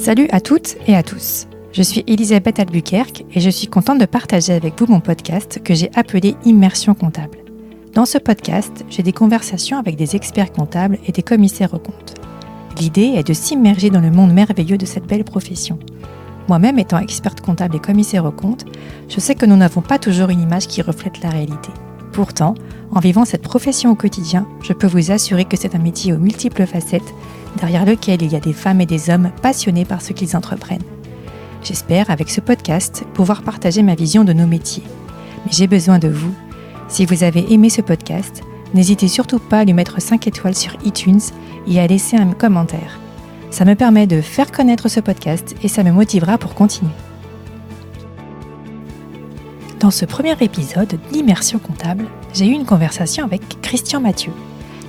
Salut à toutes et à tous. Je suis Elisabeth Albuquerque et je suis contente de partager avec vous mon podcast que j'ai appelé Immersion comptable. Dans ce podcast, j'ai des conversations avec des experts comptables et des commissaires aux comptes. L'idée est de s'immerger dans le monde merveilleux de cette belle profession. Moi-même étant experte comptable et commissaire aux comptes, je sais que nous n'avons pas toujours une image qui reflète la réalité. Pourtant, en vivant cette profession au quotidien, je peux vous assurer que c'est un métier aux multiples facettes, derrière lequel il y a des femmes et des hommes passionnés par ce qu'ils entreprennent. J'espère, avec ce podcast, pouvoir partager ma vision de nos métiers. Mais j'ai besoin de vous. Si vous avez aimé ce podcast, n'hésitez surtout pas à lui mettre 5 étoiles sur iTunes et à laisser un commentaire. Ça me permet de faire connaître ce podcast et ça me motivera pour continuer. Dans ce premier épisode d'Immersion comptable, j'ai eu une conversation avec Christian Mathieu.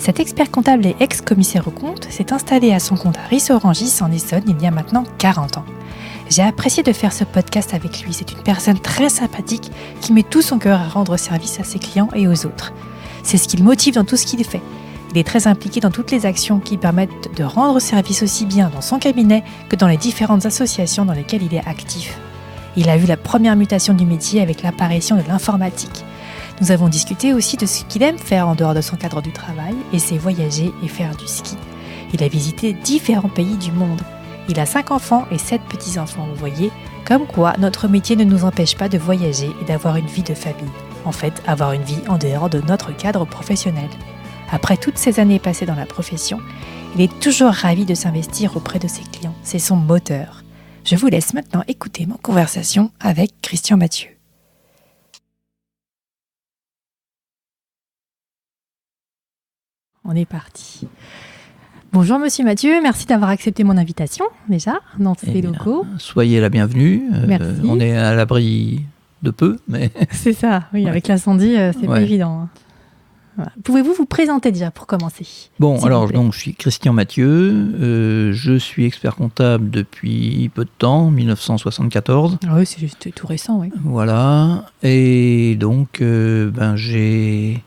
Cet expert comptable et ex-commissaire aux comptes s'est installé à son compte à Ris-Orangis en Essonne il y a maintenant 40 ans. J'ai apprécié de faire ce podcast avec lui. C'est une personne très sympathique qui met tout son cœur à rendre service à ses clients et aux autres. C'est ce qui le motive dans tout ce qu'il fait. Il est très impliqué dans toutes les actions qui permettent de rendre service aussi bien dans son cabinet que dans les différentes associations dans lesquelles il est actif. Il a vu la première mutation du métier avec l'apparition de l'informatique. Nous avons discuté aussi de ce qu'il aime faire en dehors de son cadre du travail et c'est voyager et faire du ski. Il a visité différents pays du monde. Il a 5 enfants et 7 petits-enfants, vous voyez, comme quoi notre métier ne nous empêche pas de voyager et d'avoir une vie de famille. En fait, avoir une vie en dehors de notre cadre professionnel. Après toutes ces années passées dans la profession, il est toujours ravi de s'investir auprès de ses clients. C'est son moteur. Je vous laisse maintenant écouter mon conversation avec Christian Mathieu. On est parti. Bonjour Monsieur Mathieu, merci d'avoir accepté mon invitation déjà dans ces locaux. Soyez la bienvenue. Merci. On est à l'abri de peu, mais... C'est ça, oui, avec l'incendie, c'est pas évident. Voilà. Pouvez-vous vous présenter déjà pour commencer? Bon, alors donc, je suis Christian Mathieu, je suis expert comptable depuis peu de temps, 1974. Ah oui, c'est juste tout récent, oui. Voilà, et donc j'ai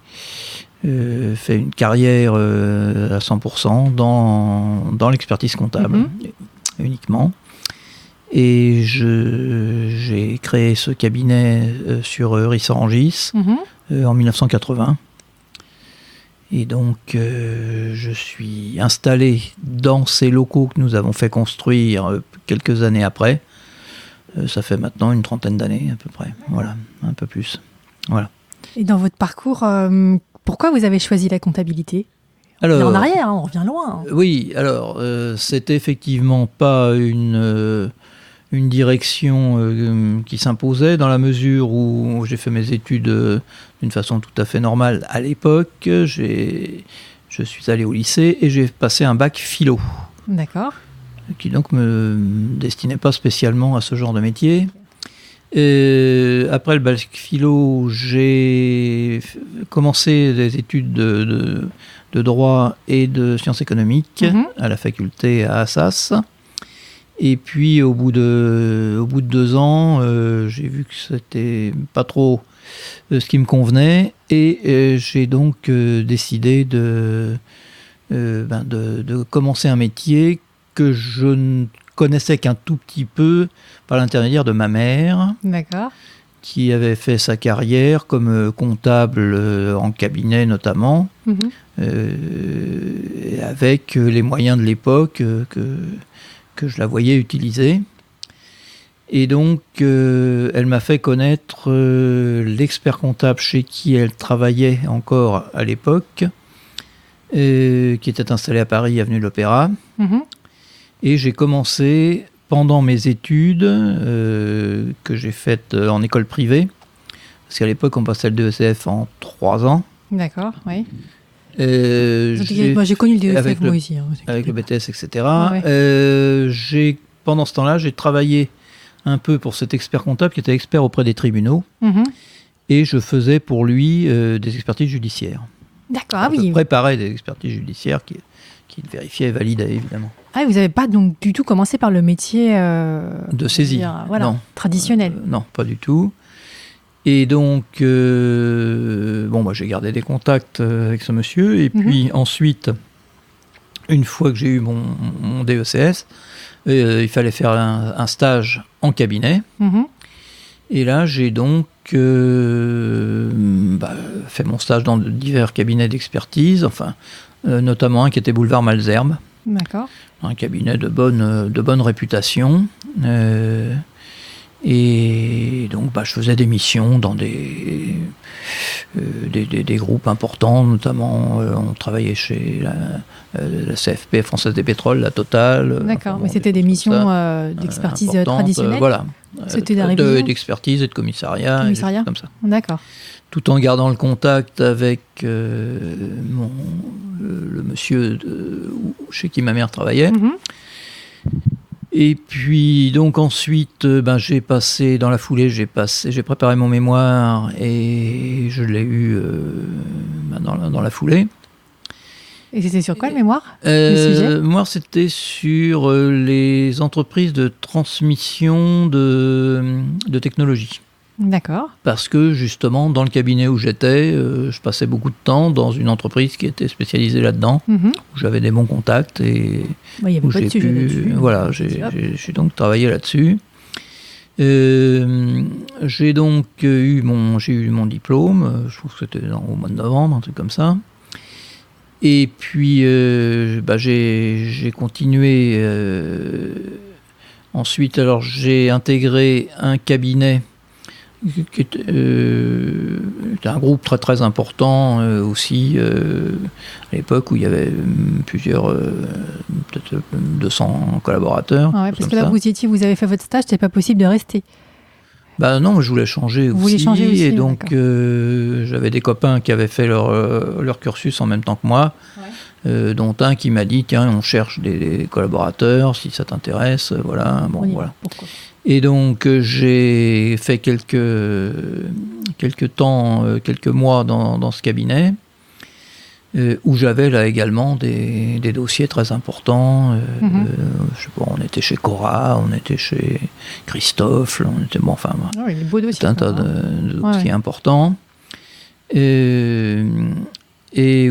fait une carrière à 100% dans l'expertise comptable, uniquement. Et j'ai créé ce cabinet sur Ris-Orangis en 1980. Et donc, je suis installé dans ces locaux que nous avons fait construire quelques années après. Ça fait maintenant une 30aine d'années à peu près. Voilà, un peu plus. Voilà. Et dans votre parcours, pourquoi vous avez choisi la comptabilité ? Alors, on revient en arrière, on revient loin. Oui, alors, c'était effectivement pas une direction qui s'imposait dans la mesure où j'ai fait mes études d'une façon tout à fait normale à l'époque. Je suis allé au lycée et j'ai passé un bac philo. D'accord. Qui donc me destinait pas spécialement à ce genre de métier. Et après le bac philo, j'ai commencé des études de droit et de sciences économiques à la faculté à Assas. Et puis au bout de 2 ans, j'ai vu que c'était pas trop ce qui me convenait et j'ai donc décidé de commencer un métier que je ne connaissais qu'un tout petit peu par l'intermédiaire de ma mère. D'accord. Qui avait fait sa carrière comme comptable en cabinet notamment, avec les moyens de l'époque que je la voyais utiliser. Et donc, elle m'a fait connaître l'expert comptable chez qui elle travaillait encore à l'époque, qui était installé à Paris, avenue de l'Opéra. Et j'ai commencé, pendant mes études, que j'ai faites en école privée, parce qu'à l'époque, on passait le DECF en 3 ans. D'accord, oui. J'ai connu le DECF moi aussi. Avec le BTS, etc. Pendant ce temps-là, j'ai travaillé un peu pour cet expert comptable qui était expert auprès des tribunaux. Et je faisais pour lui des expertises judiciaires. D'accord, oui. Je préparais des expertises judiciaires qu'il vérifiait et validait, évidemment. Ah, vous n'avez pas donc du tout commencé par le métier de saisie, non. Traditionnel. Non, pas du tout. Et donc, j'ai gardé des contacts avec ce monsieur. Et puis ensuite, une fois que j'ai eu mon DECS, il fallait faire un stage en cabinet. Et là, j'ai donc fait mon stage dans divers cabinets d'expertise, notamment un qui était boulevard Malesherbes. D'accord. Un cabinet de bonne réputation. Et donc, je faisais des missions dans des groupes importants, notamment on travaillait chez la CFP, Française des Pétroles, la Total. D'accord, mais c'était des missions d'expertise traditionnelle. Voilà. C'était d'expertise et de commissariat. Et comme ça. D'accord. Tout en gardant le contact avec le monsieur chez qui ma mère travaillait. Et puis donc ensuite, j'ai passé dans la foulée, j'ai préparé mon mémoire et je l'ai eu dans la foulée. Et c'était sur quoi le mémoire, le sujet ? Le mémoire, c'était sur les entreprises de transmission de technologie. D'accord. Parce que justement, dans le cabinet où j'étais, je passais beaucoup de temps dans une entreprise qui était spécialisée là-dedans, où j'avais des bons contacts et il y avait pas de sujet là-dessus. Voilà, j'ai donc travaillé là-dessus. J'ai donc eu mon diplôme, je trouve que c'était au mois de novembre, un truc comme ça. Et puis j'ai continué. Ensuite, alors j'ai intégré un cabinet qui était un groupe très très important aussi à l'époque où il y avait peut-être 200 collaborateurs. Ah ouais, parce que là vous avez fait votre stage, c'était pas possible de rester. Non, je voulais changer aussi, et donc j'avais des copains qui avaient fait leur cursus en même temps que moi, dont un qui m'a dit tiens, on cherche des collaborateurs, si ça t'intéresse, voilà. Voilà. Pourquoi ? Et donc j'ai fait quelques mois dans ce cabinet où j'avais là également des dossiers très importants. Je sais pas, on était chez Cora, on était chez Christophe, on était les beaux dossiers, un tas de dossiers importants. Et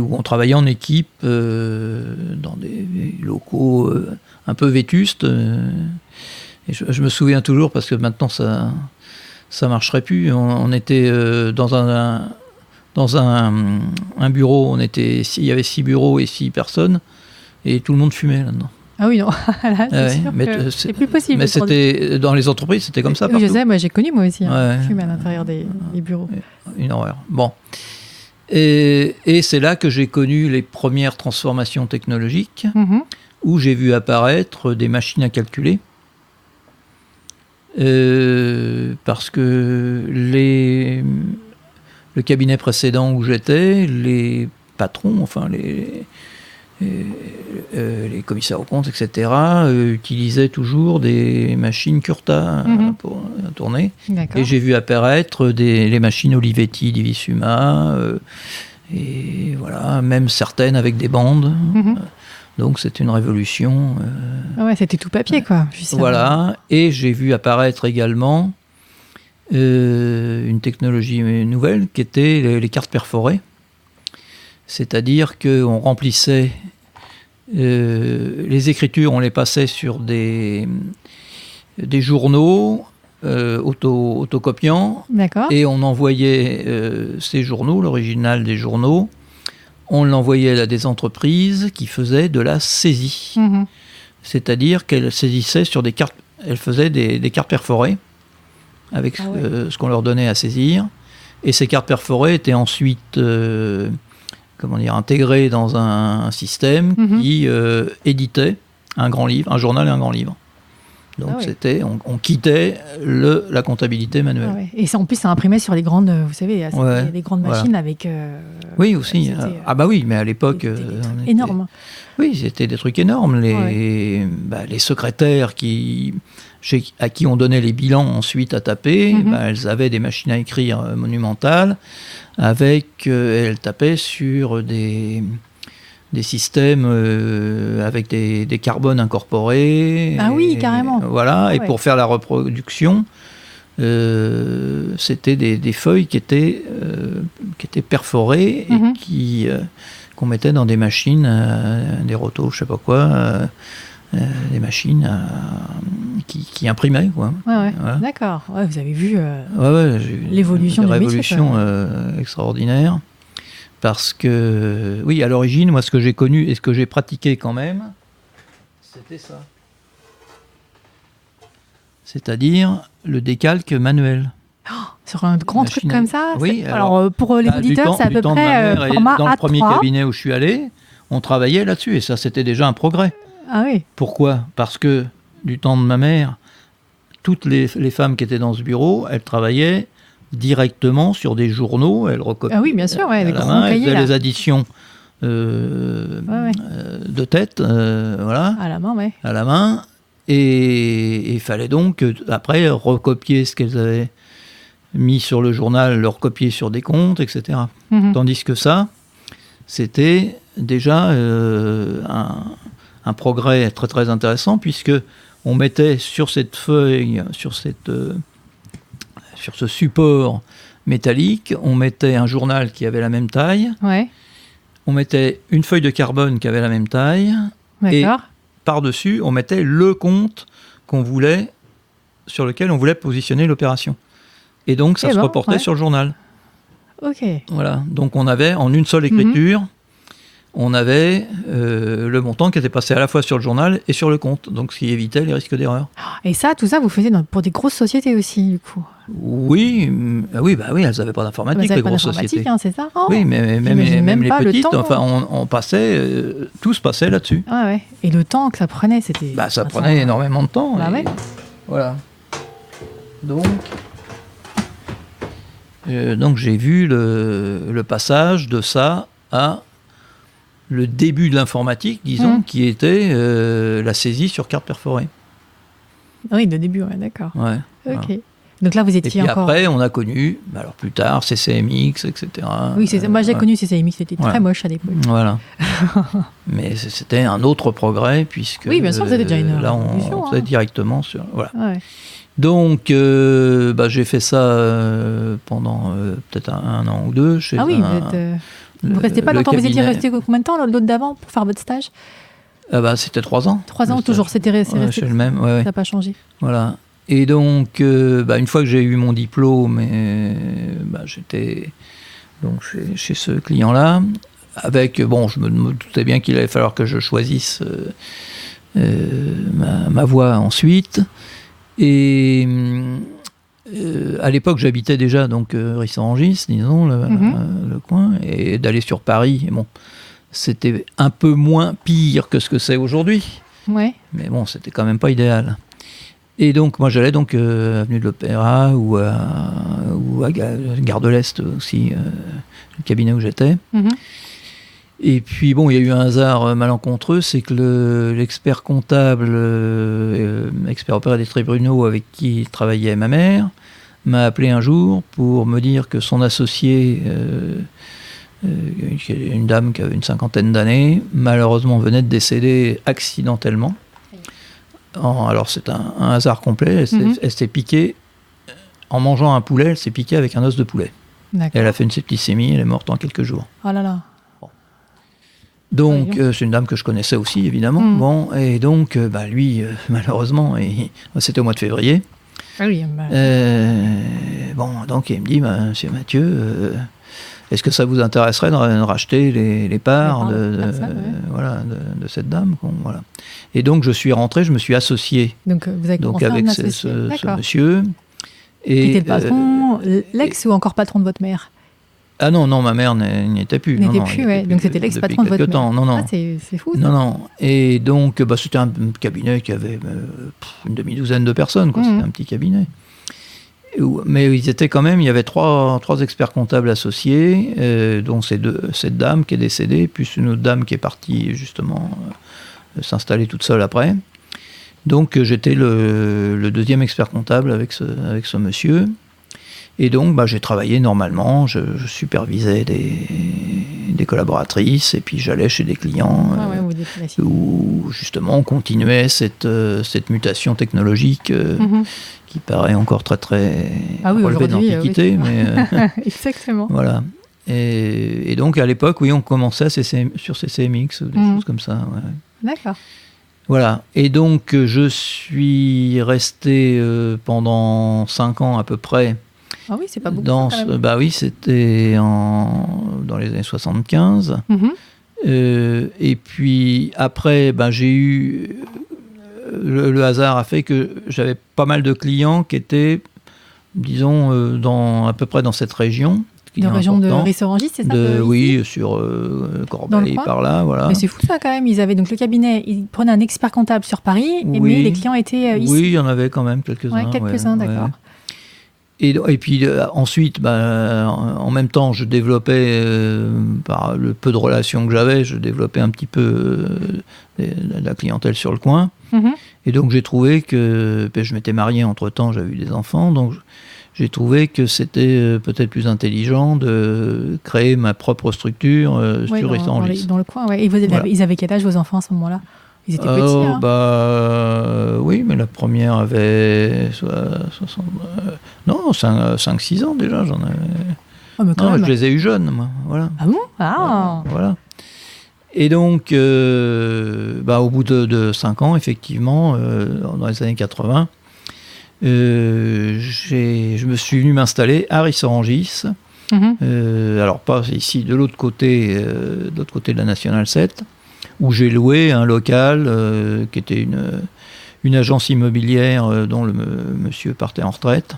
où on travaillait en équipe dans des locaux un peu vétustes. Et je me souviens toujours, parce que maintenant ça marcherait plus. On était dans un bureau, il y avait 6 bureaux et 6 personnes, et tout le monde fumait là-dedans. Ah oui, non, là, c'est plus possible. Mais c'était, dans les entreprises, c'était comme ça partout. Je sais, j'ai connu moi aussi, fumer à l'intérieur des bureaux. Une horreur. Bon. Et c'est là que j'ai connu les premières transformations technologiques, où j'ai vu apparaître des machines à calculer. Parce que le cabinet précédent où j'étais, les patrons, les commissaires aux comptes, etc., utilisaient toujours des machines Curta pour tourner. D'accord. Et j'ai vu apparaître les machines Olivetti, Divisuma, et voilà, même certaines avec des bandes. Donc c'était une révolution. C'était tout papier, quoi. Voilà, et j'ai vu apparaître également une technologie nouvelle qui était les cartes perforées. C'est-à-dire qu'on remplissait les écritures, on les passait sur des journaux autocopiants. D'accord. Et on envoyait ces journaux, l'original des journaux, on l'envoyait à des entreprises qui faisaient de la saisie. C'est-à-dire qu'elles saisissaient sur des cartes, elles faisaient des cartes perforées avec ce qu'on leur donnait à saisir. Et ces cartes perforées étaient ensuite intégrées dans un système qui éditait un grand livre, un journal et un grand livre. Donc on quittait la comptabilité manuelle. Et ça, en plus, ça imprimait sur les grandes, vous savez, les grandes machines avec... oui, aussi. Oui, mais à l'époque... énorme. Oui, c'était des trucs énormes. Les secrétaires à qui on donnait les bilans ensuite à taper, elles avaient des machines à écrire monumentales, elles tapaient sur des systèmes avec des carbones incorporés. Ah oui, carrément. Voilà, et pour faire la reproduction, c'était des feuilles qui étaient perforées et qu'on mettait dans des machines, des rotos, je sais pas quoi, des machines qui imprimaient, quoi. Ouais. Voilà. D'accord. Ouais, vous avez vu l'évolution du révolution extraordinaire. Parce que, oui, à l'origine, moi, ce que j'ai connu et ce que j'ai pratiqué quand même, c'était ça. C'est-à-dire le décalque manuel. Oh, sur un grand truc comme ça? Oui. Alors, pour les auditeurs, c'est à peu près format dans A3. Le premier cabinet où je suis allé, on travaillait là-dessus. Et ça, c'était déjà un progrès. Ah oui. Pourquoi? Parce que du temps de ma mère, toutes les femmes qui étaétaient dans ce bureau, elles travaillaient directement sur des journaux. Elles recopiaient. Ah oui, bien sûr, les grands cahiers. Elles faisaient les additions de tête, voilà. À la main, ouais. À la main. Et il fallait donc, après, recopier ce qu'elles avaient mis sur le journal, le recopier sur des comptes, etc. Tandis que ça, c'était déjà un progrès très très intéressant, puisque on mettait sur cette feuille, sur ce support métallique, on mettait un journal qui avait la même taille, on mettait une feuille de carbone qui avait la même taille, et par-dessus, on mettait le compte sur lequel on voulait positionner l'opération. Et donc, ça se reportait sur le journal. Ok. Voilà. Donc, on avait, en une seule écriture, on avait le montant qui était passé à la fois sur le journal et sur le compte. Donc, ce qui évitait les risques d'erreur. Et ça, tout ça, vous faisiez pour des grosses sociétés aussi, du coup? Oui, elles n'avaient pas d'informatique, les grosses sociétés. Hein, c'est ça? Oui, mais même les petites, on passait, tout se passait là-dessus. Ouais. Et le temps que ça prenait, c'était... Ça prenait énormément de temps. Voilà. Donc j'ai vu le passage de ça à le début de l'informatique, disons, qui était la saisie sur carte perforée. Oui, le début, d'accord. Ouais. Ok. Voilà. Donc là, vous étiez encore... Et puis après, on a connu, alors plus tard, CCMX, etc. Oui, moi j'ai connu CCMX, c'était très moche à l'époque. Voilà. Mais c'était un autre progrès, puisque... Oui, bien sûr, c'était déjà une là, on faisait directement sur... Voilà. Ouais. Donc, j'ai fait ça pendant peut-être un an ou deux. Vous ne restez pas longtemps, vous étiez resté combien de temps, l'autre d'avant, pour faire votre stage? C'était 3 ans. 3 ans, toujours, c'était resté le même, ça n'a pas changé. Voilà. Et donc, une fois que j'ai eu mon diplôme, j'étais donc chez ce client-là, avec, je me doutais bien qu'il allait falloir que je choisisse ma voie ensuite. Et à l'époque, j'habitais déjà donc Ris-en-Rangis, disons, le coin, et d'aller sur Paris, c'était un peu moins pire que ce que c'est aujourd'hui. Ouais. Mais c'était quand même pas idéal. Et donc, moi, j'allais donc avenue de l'Opéra ou à Gare de l'Est aussi, le cabinet où j'étais. Et puis, il y a eu un hasard malencontreux, c'est que l'expert comptable, expert opéra des tribunaux avec qui travaillait ma mère, m'a appelé un jour pour me dire que son associé, une dame qui avait une 50aine d'années, malheureusement venait de décéder accidentellement. Alors c'est un hasard complet, elle s'est piquée, en mangeant un poulet, elle s'est piquée avec un os de poulet. Et elle a fait une septicémie, elle est morte en quelques jours. Oh là là. Donc c'est une dame que je connaissais aussi, évidemment. Et donc, lui, malheureusement, c'était au mois de février. Ah oui, donc il me dit, Monsieur Mathieu, est-ce que ça vous intéresserait de racheter les parts de cette dame, voilà. Et donc je suis rentré, je me suis associé. Donc vous avez commencé avec ce monsieur. Qui était le patron, l'ex ou encore patron de votre mère? Ah non, ma mère n'y était plus. Donc c'était l'ex-patron de votre mère. Non. Ah, c'est fou. Ça. Non. Et donc, c'était un cabinet qui avait une demi-douzaine de personnes, quoi. C'était un petit cabinet. Mais ils étaient quand même, il y avait trois experts comptables associés, dont cette dame qui est décédée, plus une autre dame qui est partie justement s'installer toute seule après. Donc j'étais le deuxième expert comptable avec ce monsieur. Et donc j'ai travaillé normalement, je supervisais des collaboratrices, et puis j'allais chez des clients où justement on continuait cette mutation technologique qui paraît encore très très relevée de l'Antiquité. Mais exactement. Voilà. Et donc, à l'époque, oui, on commençait sur CCMX, des choses comme ça. Ouais. D'accord. Voilà. Et donc, je suis resté pendant 5 ans à peu près. Ah oui, c'est pas beaucoup. Bah oui, c'était dans les années 75. Et puis après, j'ai eu... Le hasard a fait que j'avais pas mal de clients qui étaient, disons, à peu près dans cette région. De région de Ris-Orangis, c'est ça Oui, sur Corbeil, par là, voilà. Mais c'est fou ça quand même, ils avaient donc le cabinet, ils prenaient un expert comptable sur Paris, mais les clients étaient ici. Oui, il y en avait quand même quelques-uns. Quelques-uns, d'accord. Et puis ensuite, en même temps, je développais, par le peu de relations que j'avais, je développais un petit peu la clientèle sur le coin. Et donc j'ai trouvé que, je m'étais marié entre-temps, j'avais eu des enfants, donc j'ai trouvé que c'était peut-être plus intelligent de créer ma propre structure sur Ris-Orangis. Dans le coin, ouais. Et ils avaient quel âge vos enfants à ce moment-là? Ils étaient petits, hein? Oui, mais la première avait 5-6 ans déjà, j'en avais... mais quand même. Je les ai eus jeunes, moi. Voilà. Ah bon? Voilà. Et donc, au bout de 5 ans, effectivement, dans les années 80, je me suis venu m'installer à Ris-Orangis. Alors, pas ici, de l'autre côté de la Nationale 7, où j'ai loué un local qui était une agence immobilière dont le monsieur partait en retraite.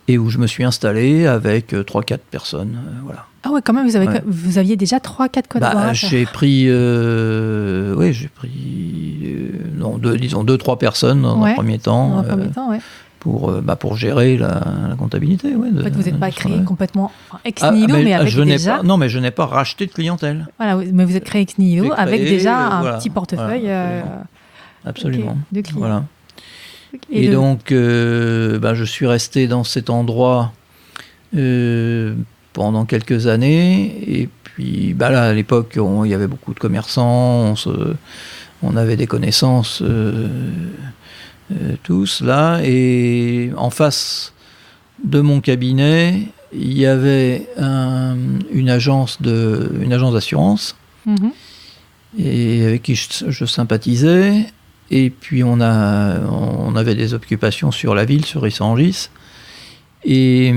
Et où je me suis installé avec 3-4 personnes. Voilà. Ah ouais, quand même, vous aviez déjà 3-4 collaborateurs. J'ai pris 2-3 personnes dans un premier temps. Pour gérer la comptabilité. Ouais, en fait, vous n'êtes pas créé complètement ex nihilo, mais avec déjà... Non, mais je n'ai pas racheté de clientèle. Voilà, mais vous êtes créé ex nihilo avec déjà un petit portefeuille absolument. De clients. Voilà. Et donc, je suis resté dans cet endroit pendant quelques années. Et puis, là, à l'époque, il y avait beaucoup de commerçants, on avait des connaissances... tous là, et en face de mon cabinet, il y avait une agence d'assurance et avec qui je sympathisais. Et puis on avait des occupations sur la ville, sur Ris-Orangis. Et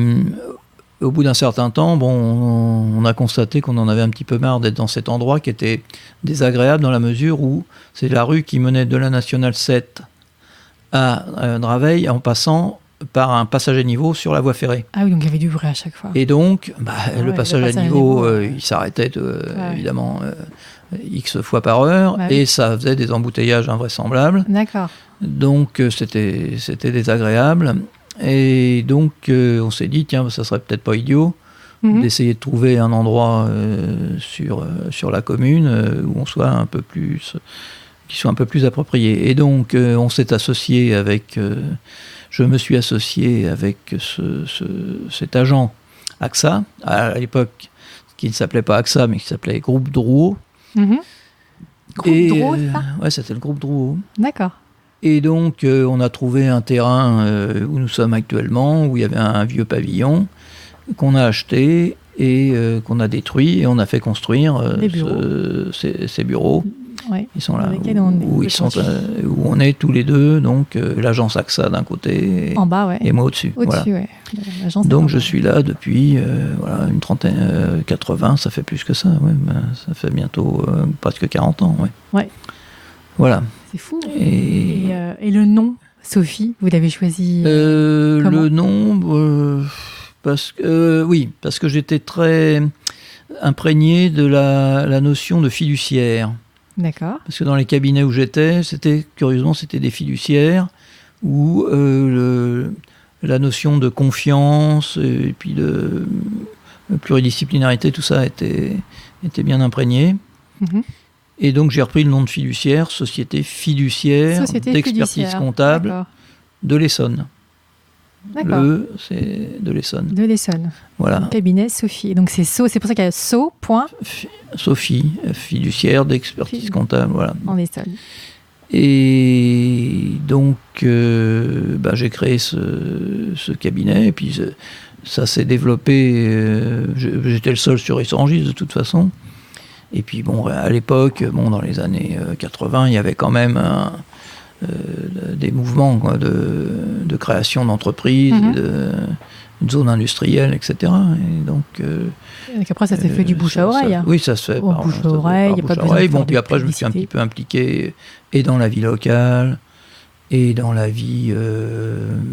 au bout d'un certain temps, on a constaté qu'on en avait un petit peu marre d'être dans cet endroit qui était désagréable dans la mesure où c'est la rue qui menait de la Nationale 7 à Draveil en passant par un passage à niveau sur la voie ferrée. Ah oui, donc il y avait du bruit à chaque fois. Et donc, le passage à niveau, il s'arrêtait évidemment X fois par heure, et ça faisait des embouteillages invraisemblables. D'accord. Donc c'était désagréable. Et donc on s'est dit, tiens, ça serait peut-être pas idiot d'essayer de trouver un endroit sur la commune où on soit un peu plus... qui soit un peu plus approprié. Et donc, on s'est associé avec... je me suis associé avec cet agent AXA, à l'époque, qui ne s'appelait pas AXA, mais qui s'appelait Groupe Drouot. Groupe Drouot, ça ? Ouais, c'était le Groupe Drouot. D'accord. Et donc, on a trouvé un terrain où nous sommes actuellement, où il y avait un vieux pavillon qu'on a acheté et qu'on a détruit, et on a fait construire ces bureaux. Ouais, ils sont là où on est tous les deux, donc l'agence AXA d'un côté en bas, et moi au-dessus. Voilà. Ouais. Donc je suis là depuis une trentaine, 80, ça fait plus que ça, ça fait bientôt presque 40 ans. Ouais. Voilà. C'est fou. Et le nom, Sophie, vous l'avez choisi le nom, parce que j'étais très imprégné de la notion de fiduciaire. D'accord. Parce que dans les cabinets où j'étais, curieusement, c'était des fiduciaires où la notion de confiance et puis de pluridisciplinarité, tout ça était bien imprégné. Et donc j'ai repris le nom de fiduciaire, Société fiduciaire d'expertise comptable de l'Essonne. D'accord. C'est de l'Essonne. De l'Essonne. Voilà. Le cabinet Sophie. Donc c'est pour ça qu'il y a Sophie, fiduciaire d'expertise comptable, voilà. En Essonne. Et donc j'ai créé ce cabinet, et puis ça s'est développé. J'étais le seul sur Rissorangis de toute façon. Et puis bon, à l'époque, dans les années 80, il y avait quand même des mouvements quoi, de création d'entreprises, de zones industrielles, etc. Et donc après, ça s'est fait du bouche à oreille. Oui, ça se fait par bouche à oreille. Il n'y a pas besoin de faire puis après, je me suis un petit peu impliqué et dans la vie locale et dans la vie,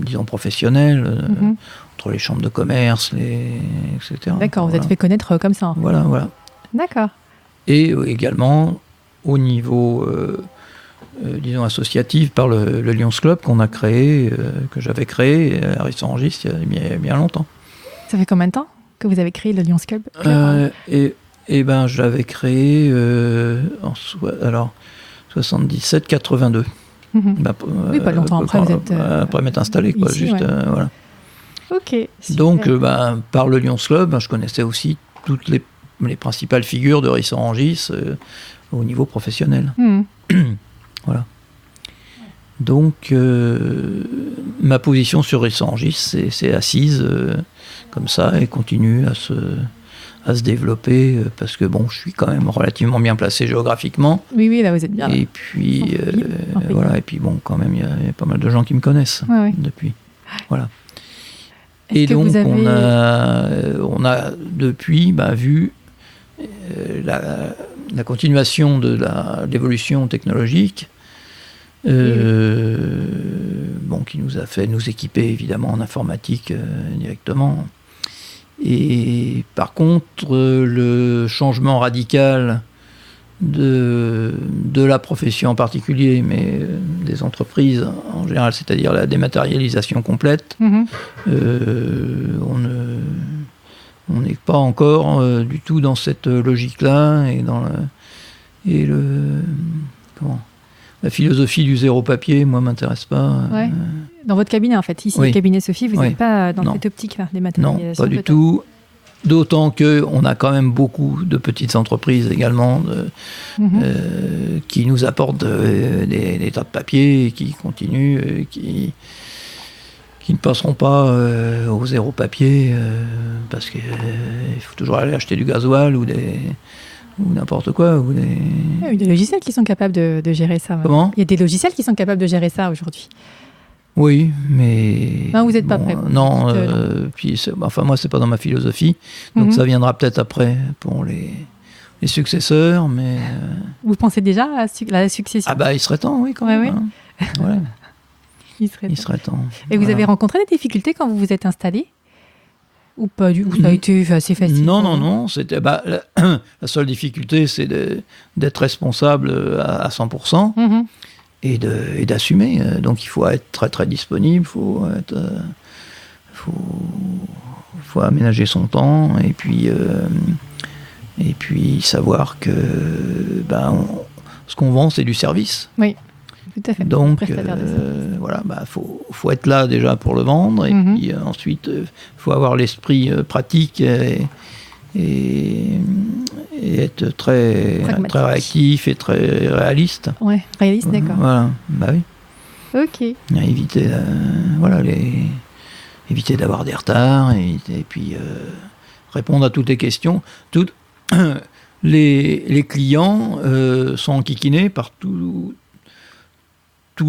disons, professionnelle, entre les chambres de commerce, etc. D'accord, vous êtes fait connaître comme ça. En fait. Voilà. D'accord. Et également au niveau, disons, associatif par le Lions Club qu'on a créé, que j'avais créé à Rissorangis il y a bien longtemps. Ça fait combien de temps que vous avez créé le Lions Club ben, je l'avais créé en 77-82. Oui, pas longtemps après, vous êtes... après m'être installé, quoi, ici, juste, voilà. Ok, super. Donc, par le Lions Club, je connaissais aussi toutes les principales figures de Rissorangis au niveau professionnel. Voilà. Donc, ma position sur Rissorangis c'est assise comme ça et continue à se développer parce que bon, je suis quand même relativement bien placé géographiquement. Oui, là vous êtes bien. Et puis, voilà, et puis bon, quand même, il y a pas mal de gens qui me connaissent depuis. Voilà. Et donc, on a depuis vu la continuation de l'évolution technologique, qui nous a fait nous équiper évidemment en informatique directement. Et par contre, le changement radical de la profession en particulier, mais des entreprises en général, c'est-à-dire la dématérialisation complète, on n'est pas encore du tout dans cette logique-là et la philosophie du zéro papier, moi, m'intéresse pas. Dans votre cabinet, en fait, ici, le cabinet Sophie, vous n'êtes pas dans cette optique-là, dématérialisation? Non, pas du tout. D'autant qu'on a quand même beaucoup de petites entreprises également qui nous apportent des tas de papiers et qui continuent, qui ne passeront pas au zéro papier parce qu'il faut toujours aller acheter du gasoil ou n'importe quoi. Il y a des logiciels qui sont capables de gérer ça. Comment ? Il y a des logiciels qui sont capables de gérer ça aujourd'hui. Oui, mais... Non, vous n'êtes pas prêt. Non, puis moi, c'est pas dans ma philosophie. Donc ça viendra peut-être après pour les successeurs, mais... Vous pensez déjà à la succession ? Ah bah, il serait temps, oui, quand même. Ouais. Ouais. Il serait temps. Et voilà. vous avez rencontré des difficultés quand vous vous êtes installé ? Ou pas du tout ? Ça a été assez facile ? Non. C'était, la seule difficulté, c'est d'être responsable à 100%. Et d'assumer. Donc il faut être très très disponible, faut aménager son temps et puis savoir que ce qu'on vend c'est du service. Oui, tout à fait. Donc voilà, faut être là déjà pour le vendre et puis ensuite faut avoir l'esprit pratique et être très réactif et très réaliste. Ouais, réaliste, d'accord. Voilà, oui. Ok. Éviter d'avoir des retards et puis répondre à toutes les questions. Les clients sont enquiquinés par tous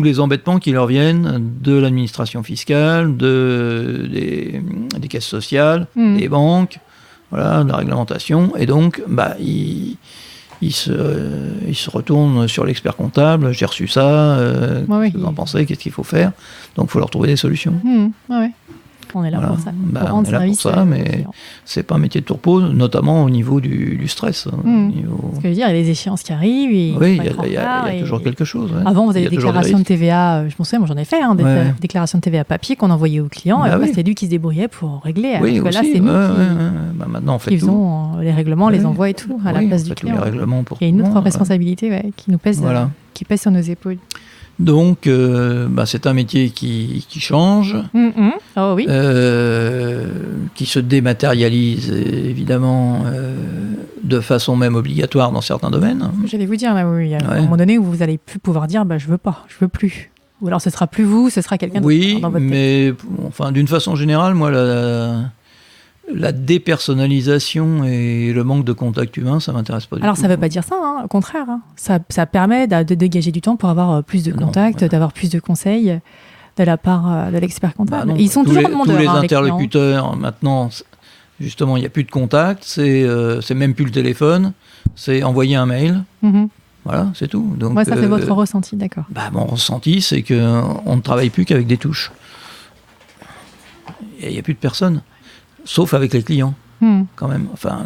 les embêtements qui leur viennent de l'administration fiscale, des caisses sociales, des banques. Voilà, de la réglementation, et donc il se retourne sur l'expert comptable. J'ai reçu ça, qu'est-ce que vous en pensez, qu'est-ce qu'il faut faire? Donc il faut leur trouver des solutions. On est là pour ça. On est là pour ça, mais c'est pas un métier de tourpeau, notamment au niveau du stress. Ce que je veux dire, il y a des échéances qui arrivent. Il y a toujours quelque chose. Ouais. Avant, vous avez des déclarations de TVA, je m'en souviens, moi j'en ai fait, des déclarations de TVA papier qu'on envoyait aux clients, et après c'était lui qui se débrouillait pour régler. Oui, alors que aussi, là, c'est nous maintenant, on fait qui tout. faisons les règlements, les envois et tout, à la place du client. Les règlements pour il y a une autre responsabilité qui nous pèse, qui pèse sur nos épaules. Donc, c'est un métier qui change, Oh, oui. qui se dématérialise, évidemment, de façon même obligatoire dans certains domaines. J'allais vous dire, à un moment donné où vous allez plus pouvoir dire je veux pas, je veux plus. Ou alors ce sera plus vous, ce sera quelqu'un d'autre dans votre tête. Mais d'une façon générale, moi, la dépersonnalisation et le manque de contact humain, ça m'intéresse pas du tout. Alors ça veut pas dire ça, hein, au contraire. Hein. Ça permet de dégager du temps pour avoir plus de contacts, d'avoir plus de conseils de la part de l'expert comptable. Ils sont toujours demandeurs. Tous les interlocuteurs, maintenant, justement, il n'y a plus de contact, c'est même plus le téléphone, c'est envoyer un mail. Voilà, c'est tout. Donc, ça c'est votre ressenti, d'accord. Mon ressenti, c'est qu'on ne travaille plus qu'avec des touches. Il n'y a plus de personnes, sauf avec les clients, quand même. Enfin,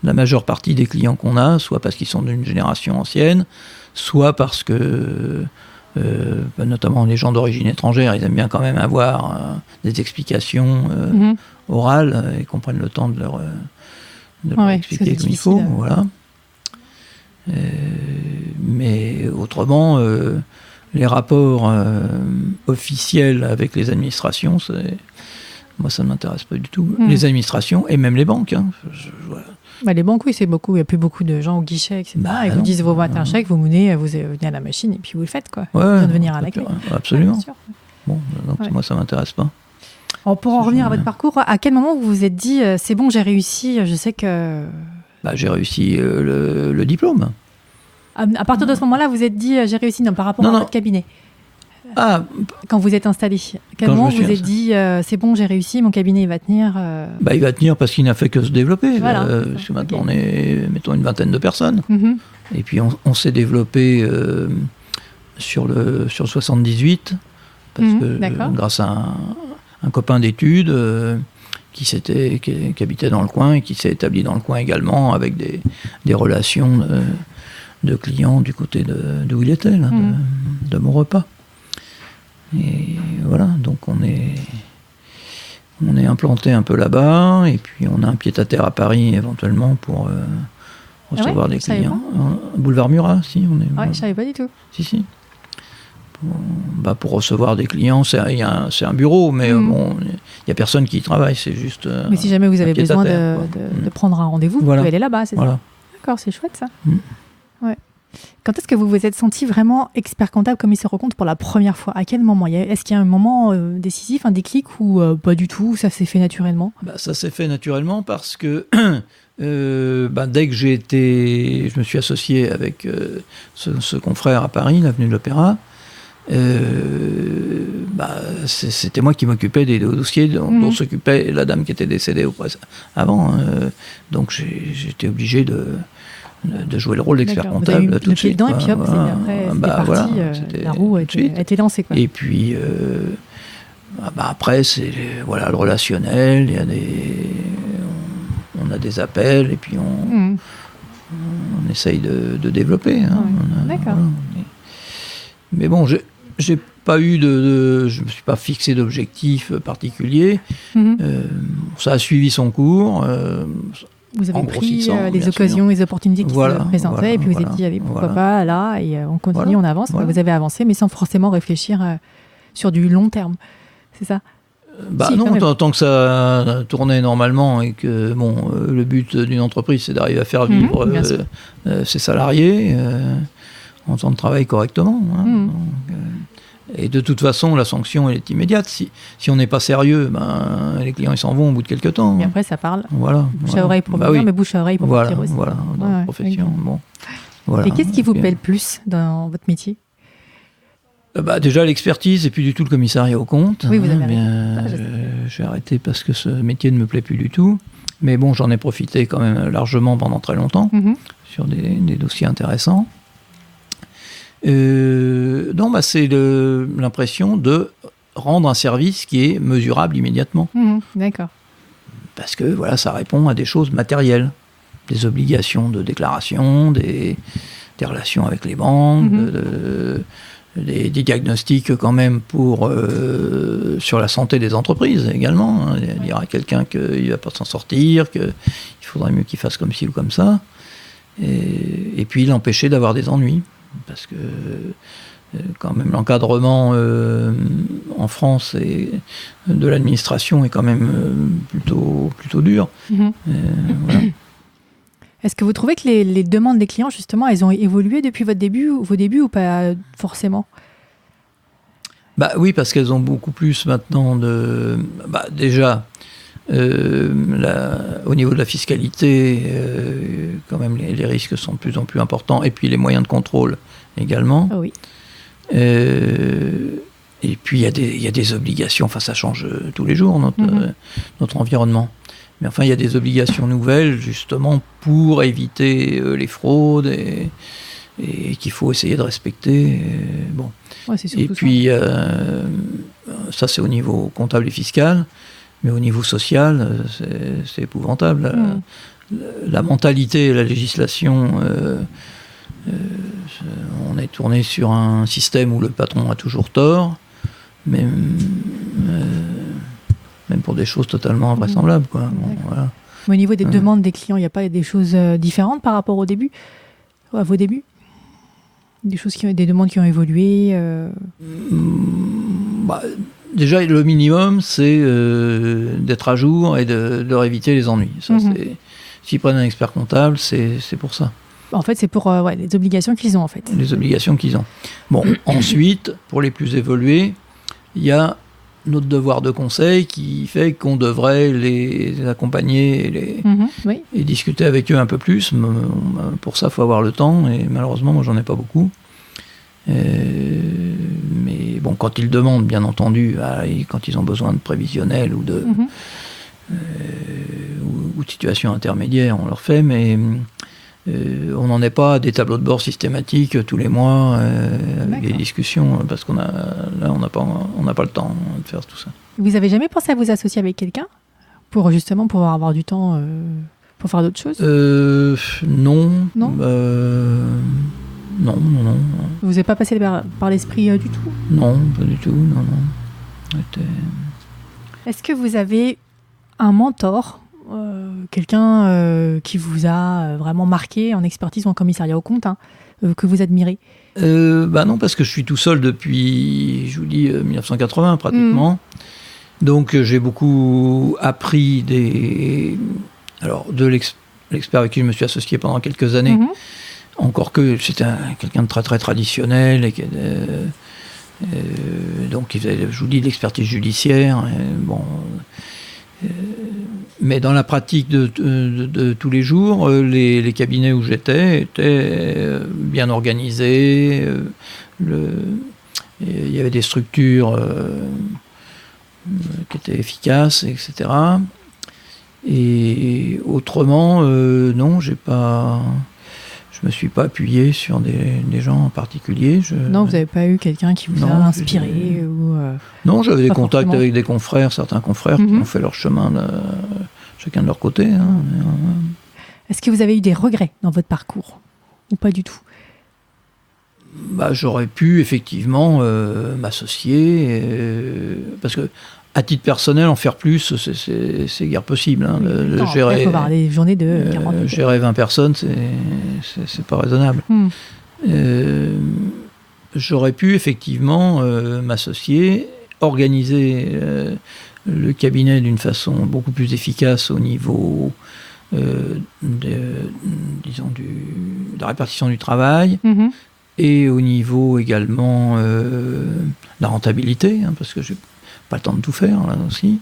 la majeure partie des clients qu'on a, soit parce qu'ils sont d'une génération ancienne, soit parce que, notamment les gens d'origine étrangère, ils aiment bien quand même avoir des explications orales et qu'on prenne le temps de leur expliquer comme il faut. Voilà. Mais autrement, les rapports officiels avec les administrations, moi ça ne m'intéresse pas du tout. Les administrations et même les banques. Hein. Les banques, oui, c'est beaucoup. Il n'y a plus beaucoup de gens au guichet, etc. Ils vous disent vous mettez un chèque, vous venez à la machine et puis vous le faites, quoi. Ouais, de venir à la clé. Absolument. Bon, donc moi ça ne m'intéresse pas. Alors, pour en revenir à votre parcours, à quel moment vous vous êtes dit c'est bon, j'ai réussi, je sais que... j'ai réussi le diplôme. À partir de ce moment-là, vous vous êtes dit j'ai réussi par rapport à votre cabinet. Quand vous êtes installé, à quel moment vous vous êtes dit c'est bon, j'ai réussi, mon cabinet il va tenir il va tenir parce qu'il n'a fait que se développer. Voilà. Parce que maintenant on est, mettons, une vingtaine de personnes. Et puis on s'est développé sur le 78 parce que grâce à un copain d'études qui habitait dans le coin et qui s'est établi dans le coin également avec des relations de clients du côté d'où il était, là, de Maurepas. Et voilà, donc on est implanté un peu là-bas, et puis on a un pied-à-terre à Paris éventuellement pour recevoir des clients. Boulevard Murat, si. Je savais pas du tout. Si. Pour recevoir des clients, c'est un bureau, mais il n'y a personne qui y travaille, c'est juste. Mais si jamais vous avez besoin de prendre un rendez-vous, vous pouvez aller là-bas, c'est ça? D'accord, c'est chouette ça. Ouais. Quand est-ce que vous vous êtes senti vraiment expert comptable, commissaire aux comptes pour la première fois? À quel moment? Est-ce qu'il y a un moment décisif, un déclic, ou pas du tout? Ça s'est fait naturellement? Ça s'est fait naturellement parce que dès que je me suis associé avec ce confrère à Paris, l'avenue de l'Opéra, c'était moi qui m'occupais des dossiers dont s'occupait la dame qui était décédée avant. Donc j'étais obligé de jouer le rôle d'expert comptable tout de suite. Et puis hop, après, la roue a été lancée. Quoi. Et puis, après, c'est le relationnel, on a des appels, et puis on essaye de développer. Hein. D'accord. Mais bon, j'ai pas eu je me suis pas fixé d'objectif particulier. Ça a suivi son cours. Vous avez pris les occasions, les opportunités qui se présentaient, et puis vous êtes dit, allez, pourquoi pas, là, et on continue, on avance. Vous avez avancé, mais sans forcément réfléchir sur du long terme. C'est ça? Non, tant que ça tournait normalement, et que le but d'une entreprise, c'est d'arriver à faire vivre ses salariés en temps de travail correctement. Hein, et de toute façon, la sanction, elle est immédiate. Si on n'est pas sérieux, les clients ils s'en vont au bout de quelques temps. Et après, ça parle. Voilà. Bouche à oreille pour venir, mais bouche à oreille pour partir aussi. Voilà, dans la profession. Et qu'est-ce qui vous plaît le plus dans votre métier? Déjà l'expertise, et puis du tout le commissariat aux comptes. Oui, vous avez arrêté. J'ai arrêté parce que ce métier ne me plaît plus du tout. Mais bon, j'en ai profité quand même largement pendant très longtemps sur des dossiers intéressants. C'est l'impression de rendre un service qui est mesurable immédiatement. D'accord. Parce que ça répond à des choses matérielles, des obligations de déclaration, des relations avec les banques, des diagnostics quand même sur la santé des entreprises également. Hein. Dire à quelqu'un qu'il ne va pas s'en sortir, qu'il faudrait mieux qu'il fasse comme ci ou comme ça. Et puis l'empêcher d'avoir des ennuis. Parce que quand même l'encadrement en France de l'administration est quand même plutôt dur. Voilà. Est-ce que vous trouvez que les demandes des clients, justement, elles ont évolué depuis vos débuts ou pas forcément? Oui, parce qu'elles ont beaucoup plus maintenant déjà Au niveau de la fiscalité, quand même, les risques sont de plus en plus importants. Et puis les moyens de contrôle également. Oh oui. Et puis il y a des obligations. Enfin, ça change tous les jours, notre environnement. Mais enfin, il y a des obligations nouvelles, justement, pour éviter les fraudes et qu'il faut essayer de respecter. Bon. Ouais, et puis, ça, c'est au niveau comptable et fiscal. Mais au niveau social, c'est épouvantable. La mentalité et la législation, on est tourné sur un système où le patron a toujours tort, même pour des choses totalement invraisemblables. Quoi. Bon, voilà. Mais au niveau des demandes des clients, il n'y a pas des choses différentes par rapport à vos débuts? Des demandes qui ont évolué Déjà, le minimum, c'est d'être à jour et de leur éviter les ennuis. Ça, s'ils prennent un expert comptable, c'est pour ça. En fait, c'est pour les obligations qu'ils ont, en fait. Les obligations qu'ils ont. Bon, ensuite, pour les plus évolués, il y a notre devoir de conseil qui fait qu'on devrait les accompagner et discuter avec eux un peu plus. Pour ça, il faut avoir le temps, et malheureusement, moi, j'en ai pas beaucoup. Mais bon, quand ils demandent, bien entendu, quand ils ont besoin de prévisionnel ou de situations intermédiaires, on leur fait, mais on n'en est pas à des tableaux de bord systématiques tous les mois avec des discussions, parce qu'on n'a pas le temps de faire tout ça. Vous avez jamais pensé à vous associer avec quelqu'un pour justement pouvoir avoir du temps pour faire d'autres choses? Non. Non. Vous n'avez pas passé par l'esprit du tout? Non, pas du tout, non. Est-ce que vous avez un mentor, quelqu'un qui vous a vraiment marqué en expertise ou en commissariat aux comptes, que vous admirez? Non, parce que je suis tout seul depuis, je vous dis, 1980 pratiquement. Donc j'ai beaucoup appris de l'expert avec qui je me suis associé pendant quelques années. Encore que c'était quelqu'un de très très traditionnel et donc il faisait, je vous dis, de l'expertise judiciaire. Mais dans la pratique de tous les jours, les cabinets où j'étais étaient bien organisés. Il y avait des structures qui étaient efficaces, etc. Et autrement, non, je me suis pas appuyé sur des gens en particulier. Non, vous n'avez pas eu quelqu'un qui vous a inspiré Non, j'avais des contacts avec des confrères, certains confrères qui ont fait leur chemin chacun de leur côté. Est-ce que vous avez eu des regrets dans votre parcours ou pas du tout? J'aurais pu effectivement m'associer, parce que à titre personnel, en faire plus, c'est guère possible. Il faut avoir des journées de 40 minutes. Gérer 20 personnes, c'est pas raisonnable. J'aurais pu effectivement m'associer, organiser le cabinet d'une façon beaucoup plus efficace au niveau de la répartition du travail, et au niveau également de la rentabilité, parce que j'ai pas le temps de tout faire là aussi.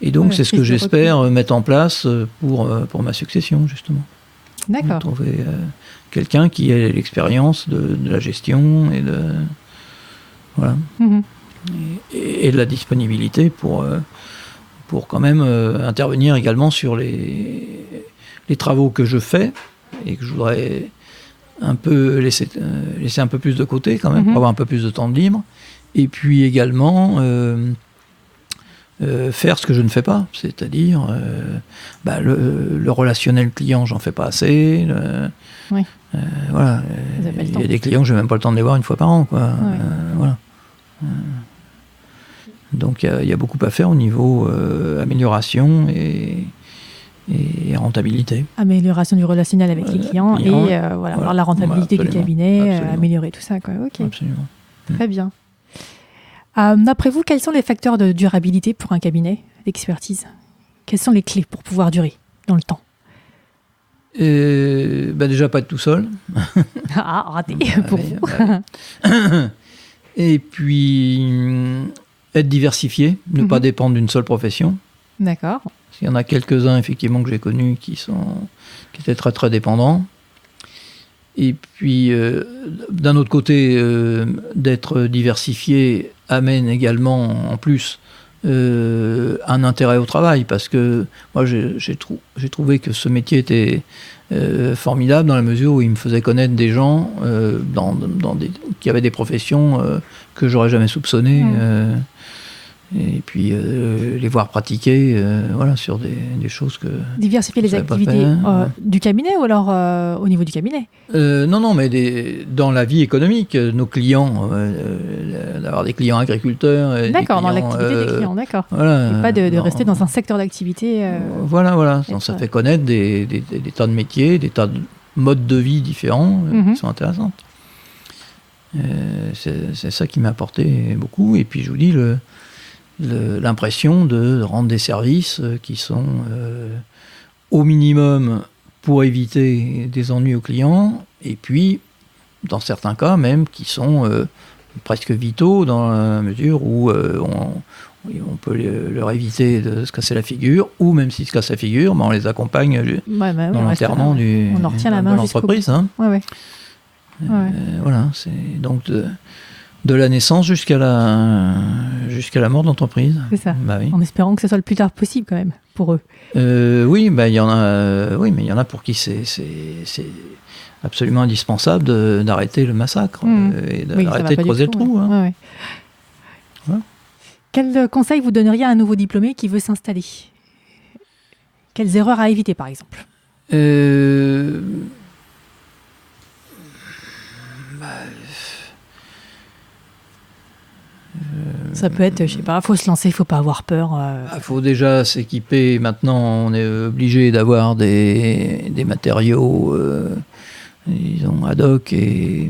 Et donc c'est ce que j'espère mettre en place pour ma succession, justement. D'accord. Trouver quelqu'un qui ait l'expérience de la gestion et de voilà et de la disponibilité pour quand même intervenir également sur les travaux que je fais et que je voudrais un peu laisser un peu plus de côté quand même pour avoir un peu plus de temps de libre. Et puis également faire ce que je ne fais pas, c'est-à-dire le relationnel client, j'en fais pas assez. Voilà, il y a des clients que je n'ai même pas le temps de les voir une fois par an, quoi. Voilà. Donc il y a beaucoup à faire au niveau amélioration et rentabilité. Amélioration du relationnel avec les clients et voir la rentabilité du cabinet, améliorer tout ça, quoi. Ok. Absolument. Très bien. D'après vous, quels sont les facteurs de durabilité pour un cabinet d'expertise? Quelles sont les clés pour pouvoir durer dans le temps? Déjà, pas être tout seul. Raté pour vous. Et puis, être diversifié, ne pas dépendre d'une seule profession. D'accord. Il y en a quelques-uns, effectivement, que j'ai connus qui étaient très, très dépendants. Et puis, d'un autre côté, d'être diversifié amène également, en plus, un intérêt au travail, parce que moi, j'ai trouvé que ce métier était formidable dans la mesure où il me faisait connaître des gens qui avaient des professions que j'aurais jamais soupçonnées. Et puis les voir pratiquer sur des choses que... Diversifier les activités du cabinet ou alors au niveau du cabinet? Non, mais dans la vie économique, nos clients, d'avoir des clients agriculteurs... D'accord, dans l'activité des clients, d'accord. Voilà, et pas de rester dans un secteur d'activité... Voilà, ça fait connaître des tas de métiers, des tas de modes de vie différents qui sont intéressants. C'est ça qui m'a apporté beaucoup. Et puis je vous dis, l'impression de rendre des services qui sont au minimum pour éviter des ennuis aux clients, et puis dans certains cas même qui sont presque vitaux dans la mesure où on peut leur éviter de se casser la figure, ou même s'ils se cassent la figure, on les accompagne dans l'enterrement de l'entreprise. Voilà, c'est donc de la naissance jusqu'à la mort de l'entreprise. C'est ça. Oui. En espérant que ce soit le plus tard possible quand même pour eux. Oui, il y en a. Oui, mais il y en a pour qui c'est absolument indispensable d'arrêter le massacre et d'arrêter de creuser le trou. Quel conseil vous donneriez à un nouveau diplômé qui veut s'installer? Quelles erreurs à éviter, par exemple? Ça peut être, je sais pas, il faut se lancer, il ne faut pas avoir peur. Il faut déjà s'équiper. Maintenant, on est obligé d'avoir des matériaux disons ad hoc et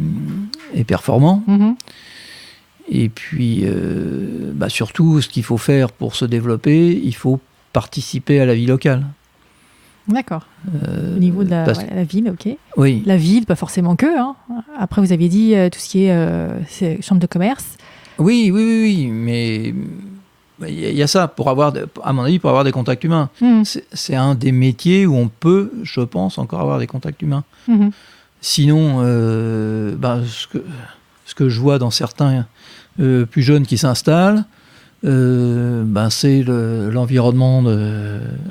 performants. Et puis, surtout, ce qu'il faut faire pour se développer, il faut participer à la vie locale. D'accord. Au niveau de la ville, ok. Oui. La ville, pas forcément que. Hein. Après, vous aviez dit tout ce qui est chambre de commerce. Oui, mais il y a ça, à mon avis, pour avoir des contacts humains. C'est un des métiers où on peut, je pense, encore avoir des contacts humains. Sinon, ce que je vois dans certains plus jeunes qui s'installent, c'est l'environnement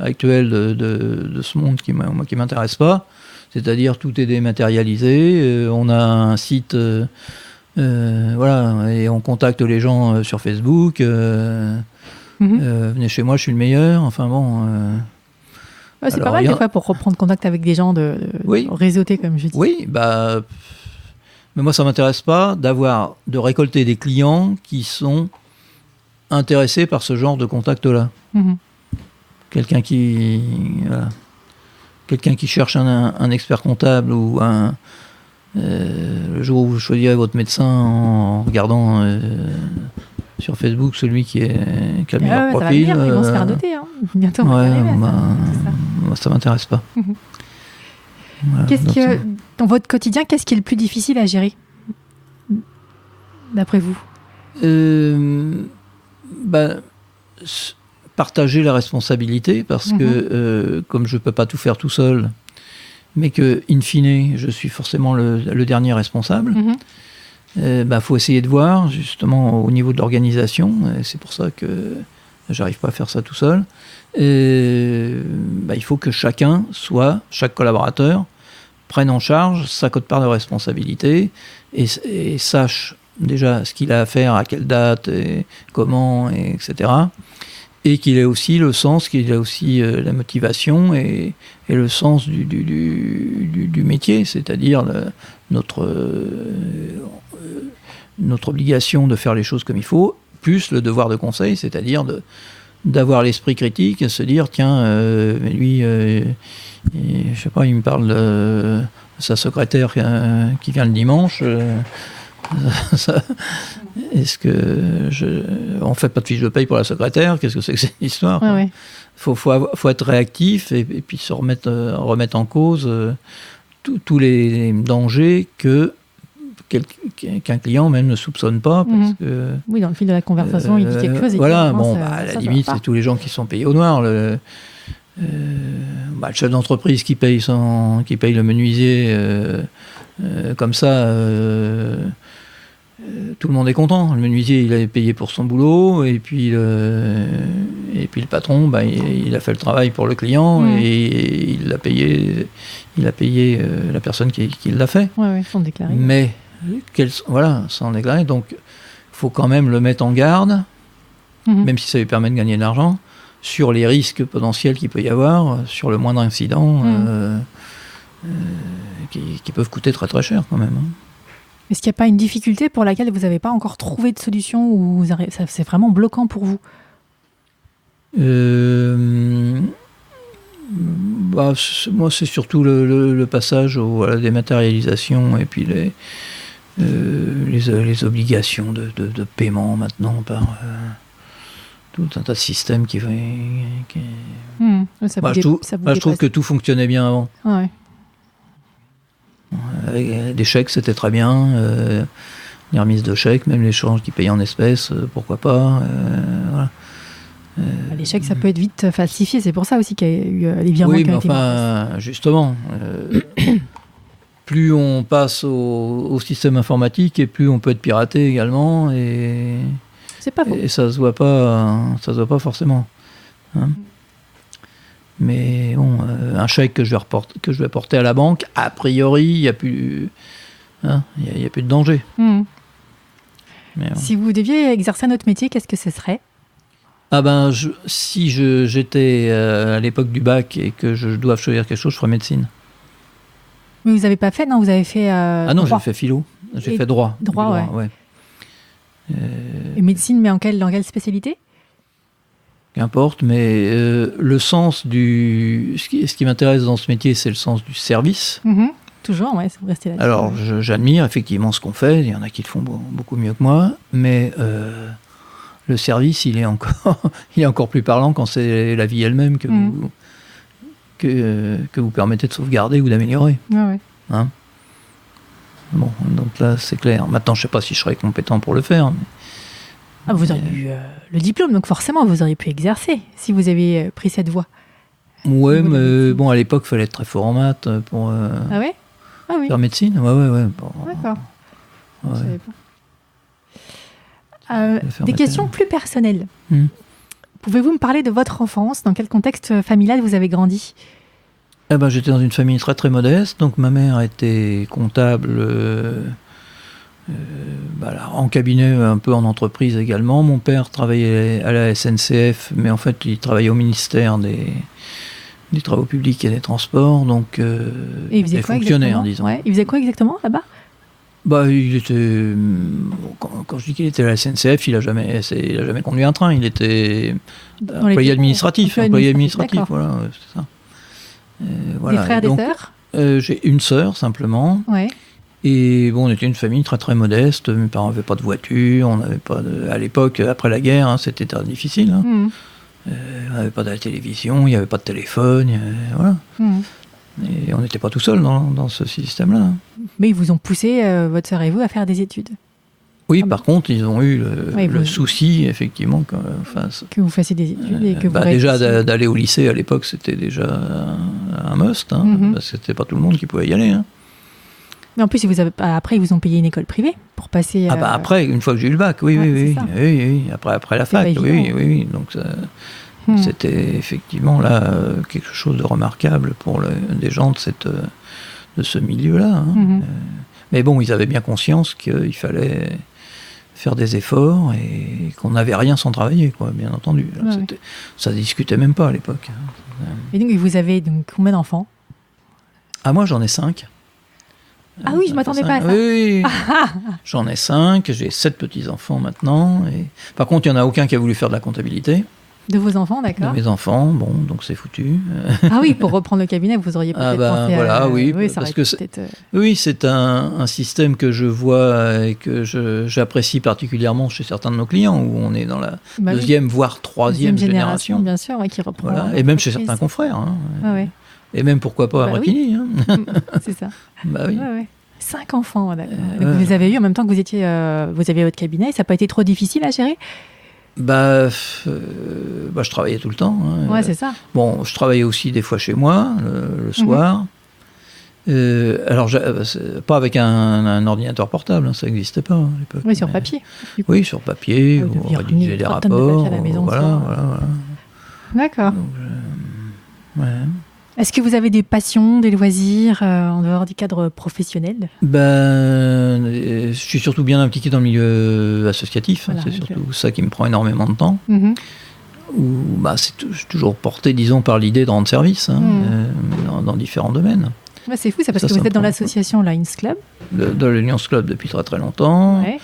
actuel de ce monde qui m'intéresse pas. C'est-à-dire, tout est dématérialisé, on a un site... et on contacte les gens sur Facebook. Venez chez moi, je suis le meilleur. Enfin bon. C'est pas mal des fois pour reprendre contact avec des gens de réseauter, comme je dis. Oui, mais moi ça m'intéresse pas de récolter des clients qui sont intéressés par ce genre de contact-là. Quelqu'un qui cherche un expert comptable ou le jour où vous choisirez votre médecin en regardant sur Facebook celui qui a le meilleur profil. Ils vont se faire noter, bientôt. Moi, ça m'intéresse pas. Dans votre quotidien, qu'est-ce qui est le plus difficile à gérer, d'après vous? Partager la responsabilité, parce que comme je peux pas tout faire tout seul, mais que, in fine, je suis forcément le dernier responsable, faut essayer de voir, justement, au niveau de l'organisation, et c'est pour ça que j'arrive pas à faire ça tout seul, il faut que chaque collaborateur, prenne en charge sa quote-part de responsabilité et sache déjà ce qu'il a à faire, à quelle date, et comment, etc., et qu'il ait aussi le sens, qu'il ait aussi la motivation et le sens du métier, c'est-à-dire notre obligation de faire les choses comme il faut, plus le devoir de conseil, c'est-à-dire d'avoir l'esprit critique et se dire, tiens, lui, je sais pas, il me parle de sa secrétaire qui vient le dimanche, est-ce que on fait pas de fiche de paye pour la secrétaire? Qu'est-ce que c'est que cette histoire? Faut être réactif et puis se remettre en cause tous les dangers que qu'un client même ne soupçonne pas. Parce que, oui, dans le fil de la conversation, il dit quelque chose. Et voilà, à la limite, c'est tous les gens qui sont payés au noir. Le chef d'entreprise qui paye le menuisier comme ça, tout le monde est content. Le menuisier, il avait payé pour son boulot, et puis le patron, il a fait le travail pour le client, et il a payé la personne qui l'a fait. Oui, sans déclarer. Mais, sans déclarer. Donc, il faut quand même le mettre en garde, même si ça lui permet de gagner de l'argent, sur les risques potentiels qu'il peut y avoir, sur le moindre incident, qui peuvent coûter très très cher quand même. Est-ce qu'il n'y a pas une difficulté pour laquelle vous n'avez pas encore trouvé de solution, ou c'est vraiment bloquant pour vous ? Moi, c'est surtout le passage à la dématérialisation, et puis les obligations de paiement maintenant par tout un tas de systèmes qui... je trouve que tout fonctionnait bien avant. Ouais. Avec des chèques, c'était très bien. Les remises de chèques, même l'échange qui paye en espèces, pourquoi pas. Voilà. Les chèques, ça peut être vite falsifié. C'est pour ça aussi qu'il y a eu les virements qui ont été mis en place. Justement, plus on passe au système informatique, et plus on peut être piraté également. C'est pas faux. Et ça se voit pas forcément. Hein. Mais bon, un chèque que je vais porter à la banque, a priori, il n'y a plus, il y a plus de danger. Si vous deviez exercer un autre métier, qu'est-ce que ce serait ? Si j'étais à l'époque du bac et que je dois choisir quelque chose, je ferais médecine. Mais vous n'avez pas fait, non ? Vous avez fait non, j'ai fait philo. J'ai fait droit. Droit, ouais. Et médecine, mais dans quelle spécialité ? Qu'importe, mais le sens ce qui m'intéresse dans ce métier, c'est le sens du service. Toujours, ouais, vous restez là-dessus. Alors, j'admire effectivement ce qu'on fait. Il y en a qui le font beaucoup mieux que moi, mais le service, il est encore plus parlant quand c'est la vie elle-même que vous permettez de sauvegarder ou d'améliorer. Ouais. Hein ? Bon, donc là, c'est clair. Maintenant, je ne sais pas si je serais compétent pour le faire. Mais... vous auriez eu le diplôme, donc forcément, vous auriez pu exercer si vous avez pris cette voie. Ouais, mais bon, à l'époque, il fallait être très fort en maths pour faire médecine. Ouais. Bon, d'accord. Ouais. Je savais pas. Des questions plus personnelles. Pouvez-vous me parler de votre enfance ? Dans quel contexte familial vous avez grandi ? J'étais dans une famille très très modeste. Donc ma mère était comptable en cabinet, un peu en entreprise également. Mon père travaillait à la SNCF, mais en fait il travaillait au ministère des Travaux publics et des Transports. Donc et il faisait quoi fonctionnaire, disons. Ouais. Il faisait quoi exactement là-bas ? Il était... Quand je dis qu'il était à la SNCF, il a jamais conduit un train. Il était employé administratif. Voilà, c'est ça. Des frères, des sœurs ? J'ai une sœur, simplement. Ouais. Et bon, on était une famille très très modeste. Mes parents n'avaient pas de voiture. On n'avait pas à l'époque, après la guerre, c'était très difficile. On n'avait pas de télévision, il n'y avait pas de téléphone. Voilà. Et on n'était pas tout seul dans ce système-là. Mais ils vous ont poussé, votre sœur et vous, à faire des études. Oui, par contre, ils ont eu le souci, effectivement, que vous fassiez des études et que vous déjà d'aller au lycée à l'époque, c'était déjà un must, parce que c'était pas tout le monde qui pouvait y aller. Mais en plus, après, ils vous ont payé une école privée pour passer. Après, une fois que j'ai eu le bac, oui. Après la fac, oui. Donc c'était effectivement là quelque chose de remarquable pour des gens de ce milieu-là. Mais bon, ils avaient bien conscience qu'il fallait faire des efforts et qu'on n'avait rien sans travailler, quoi, bien entendu. Ça ne discutait même pas à l'époque. Et donc, vous avez combien d'enfants ? Moi, j'en ai 5. Ah oui, je ne m'attendais pas à ça. Oui. J'en ai 5, j'ai 7 petits-enfants maintenant. Par contre, il n'y en a aucun qui a voulu faire de la comptabilité. De vos enfants, d'accord. De mes enfants, bon, donc c'est foutu. Ah oui, pour reprendre le cabinet, vous auriez peut-être pensé à... Oui, parce que c'est un système que je vois et que j'apprécie particulièrement chez certains de nos clients, où on est dans la deuxième, voire troisième génération. Bien sûr, qui reprend. Voilà. Et même chez certains confrères. Et même, pourquoi pas, à Brétigny. C'est ça. Oui. 5 enfants, d'accord. Donc vous les avez eu en même temps que vous aviez votre cabinet. Ça n'a pas été trop difficile à gérer? Je travaillais tout le temps. Hein. Ouais, c'est ça. Bon, je travaillais aussi des fois chez moi, le soir. Alors, pas avec un ordinateur portable, hein, ça n'existait pas à l'époque. Oui, sur papier. Oui, sur papier, on rédigeait des rapports. À la maison, voilà. D'accord. Ouais. Est-ce que vous avez des passions, des loisirs en dehors du cadre professionnel? Je suis surtout bien impliqué dans le milieu associatif. Voilà, c'est surtout ça qui me prend énormément de temps. C'est toujours porté, disons, par l'idée de rendre service dans différents domaines. Ouais, c'est fou, parce que vous êtes dans l'association Lions Club. Dans le Lions Club depuis très très longtemps. Ouais.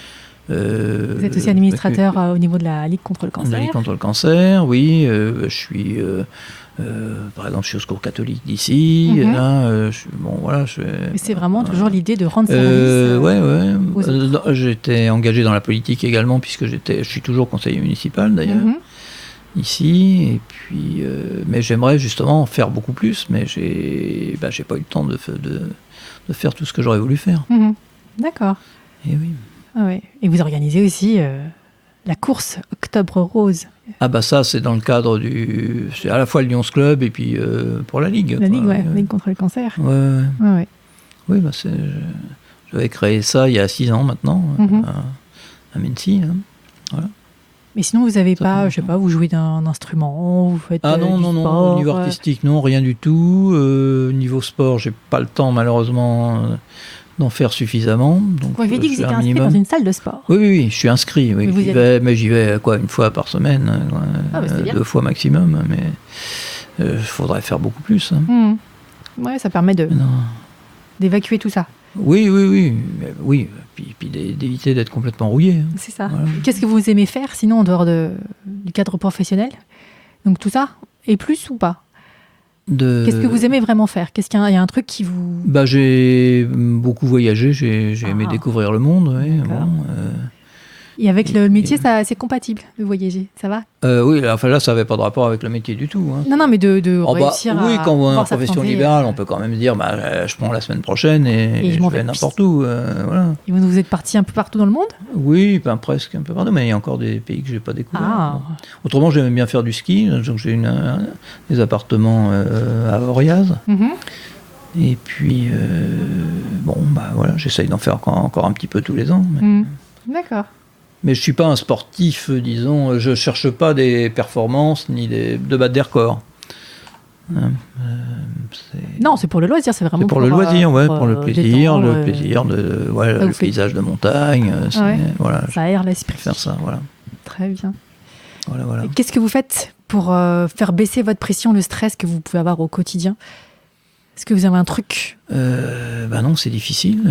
Vous êtes aussi administrateur au niveau de la Ligue contre le cancer. La Ligue contre le cancer, oui. Je suis, par exemple, je suis au Secours catholique d'ici. Là, Mais c'est vraiment toujours l'idée de rendre service. J'étais engagé dans la politique également, puisque je suis toujours conseiller municipal d'ailleurs. Ici, et puis, mais j'aimerais justement faire beaucoup plus, mais j'ai pas eu le temps de faire tout ce que j'aurais voulu faire. D'accord. Et oui. Ah ouais. Et vous organisez aussi la course Octobre Rose. Ça c'est dans le cadre c'est à la fois le Lions Club et puis pour la Ligue. La Ligue, Ligue contre le cancer. Ouais. Oui, j'avais créé ça il y a 6 ans maintenant, à Mency. Hein. Voilà. Mais sinon, vous n'avez pas, je sais pas, vous jouez d'un instrument, vous faites non, au niveau artistique, non, rien du tout. Niveau sport, j'ai pas le temps, malheureusement, d'en faire suffisamment. Donc, vous avez dit que vous étiez inscrit dans une salle de sport. Oui, je suis inscrit. Oui. Mais j'y vais une fois par semaine, 2 fois maximum. Mais il faudrait faire beaucoup plus. Hein. Ouais, ça permet d'évacuer tout ça. Oui. Puis d'éviter d'être complètement rouillé. Hein. C'est ça. Voilà. Qu'est-ce que vous aimez faire, sinon, en dehors du cadre professionnel? Donc tout ça, et plus ou pas? Qu'est-ce que vous aimez vraiment faire? Qu'est-ce qu'il y a un truc qui vous... J'ai beaucoup voyagé, j'ai aimé découvrir le monde. Oui, et avec le métier, c'est compatible de voyager, ça va? Oui, là, ça n'avait pas de rapport avec le métier du tout. Hein. Non, mais de réussir à... Oui, quand on est en profession libérale, on peut quand même dire, je prends la semaine prochaine et je vais n'importe où. Voilà. Et vous êtes parti un peu partout dans le monde? Oui, presque un peu partout, mais il y a encore des pays que je n'ai pas découverts. Autrement, j'aime bien faire du ski, donc j'ai des appartements à Auriaz. Et puis, j'essaye d'en faire encore un petit peu tous les ans. Mais... D'accord. Mais je ne suis pas un sportif, disons, je ne cherche pas des performances ni de battre des records. Non, c'est pour le loisir, c'est vraiment pour le loisir, pour le plaisir, le paysage de montagne. Ça aère l'esprit. Faire ça, voilà. Très bien. Voilà. Et qu'est-ce que vous faites pour faire baisser votre pression, le stress que vous pouvez avoir au quotidien? Est-ce que vous avez un truc? Non, c'est difficile,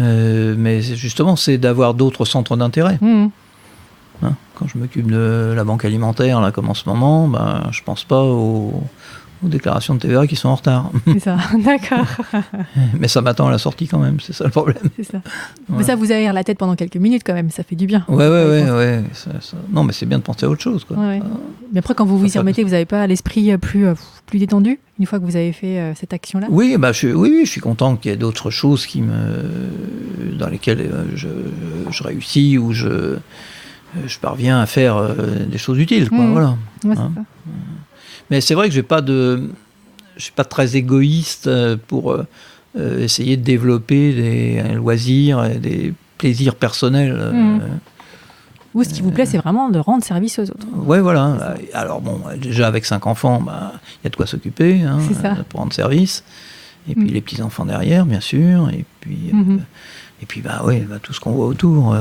mais justement, c'est d'avoir d'autres centres d'intérêt. Quand je m'occupe de la banque alimentaire, là, comme en ce moment, je ne pense pas aux déclarations de TVA qui sont en retard. C'est ça, d'accord. Mais ça m'attend à la sortie quand même, c'est ça le problème. C'est ça. Mais ça vous aérère la tête pendant quelques minutes quand même, ça fait du bien. Ouais. Non, mais c'est bien de penser à autre chose. Quoi. Ouais. Mais après, quand vous y remettez, vous n'avez pas l'esprit plus détendu, une fois que vous avez fait cette action-là? Oui, je suis content qu'il y ait d'autres choses dans lesquelles je réussis ou je parviens à faire des choses utiles. Quoi, voilà. Ouais, c'est ça. Mais c'est vrai que je ne suis pas très égoïste pour essayer de développer des loisirs et des plaisirs personnels. Vous, ce qui vous plaît, c'est vraiment de rendre service aux autres. Oui, voilà. Alors déjà avec 5 enfants, y a de quoi s'occuper pour rendre service. Et puis les petits-enfants derrière, bien sûr. Et puis, tout ce qu'on voit autour.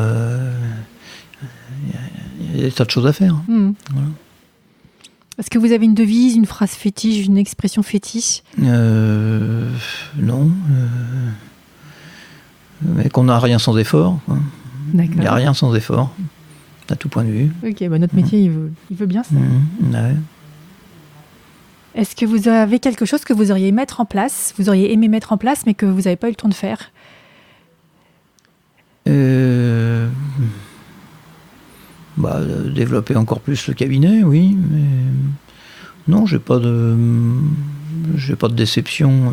Il y a des tas de choses à faire. Voilà. Est-ce que vous avez une devise, une phrase fétiche, une expression fétiche? Non. Mais qu'on n'a rien sans effort. Quoi. D'accord. Il n'y a rien sans effort, à tout point de vue. Ok, notre métier, il veut bien ça. Ouais. Est-ce que vous avez quelque chose que vous auriez aimé mettre en place, mais que vous n'avez pas eu le temps de faire? Développer encore plus le cabinet, oui, mais non, j'ai pas de déception.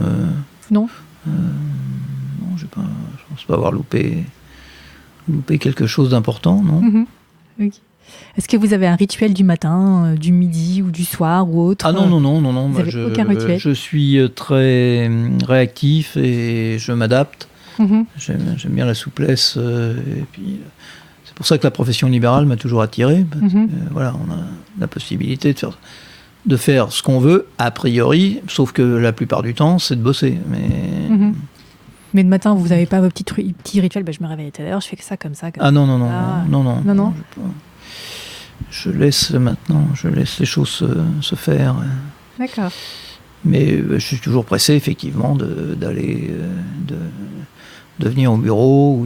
Non. Non, je pense pense pas avoir loupé quelque chose d'important, non. Okay. Est-ce que vous avez un rituel du matin, du midi ou du soir ou autre? Ah non. Vous n'avez aucun rituel? Je suis très réactif et je m'adapte. J'aime bien la souplesse. Et puis, c'est pour ça que la profession libérale m'a toujours attiré. Parce que, voilà, on a la possibilité de faire ce qu'on veut, a priori, sauf que la plupart du temps, c'est de bosser. Mais le matin, vous n'avez pas vos petits rituels? Je me réveille à telle heure, je fais que ça, comme ça. Non. Je laisse les choses se faire. D'accord. Mais je suis toujours pressé, effectivement, de venir au bureau.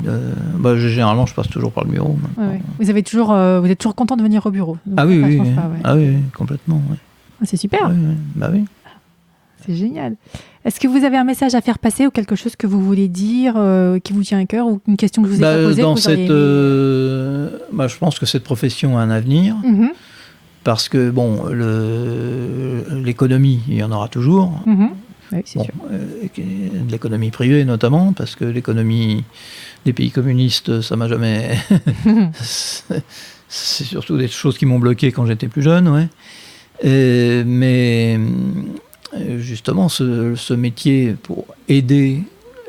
Généralement, je passe toujours par le bureau. Ouais. Vous êtes toujours content de venir au bureau? Donc oui, complètement. Ouais. C'est super. Oui. C'est génial. Est-ce que vous avez un message à faire passer ou quelque chose que vous voulez dire, qui vous tient à cœur, ou une question que je vous ai pas posée? Je pense que cette profession a un avenir, parce que l'économie, il y en aura toujours. Oui, c'est sûr. De l'économie privée notamment, parce que l'économie des pays communistes, ça m'a jamais... c'est surtout des choses qui m'ont bloqué quand j'étais plus jeune, ouais. Mais justement, ce métier pour aider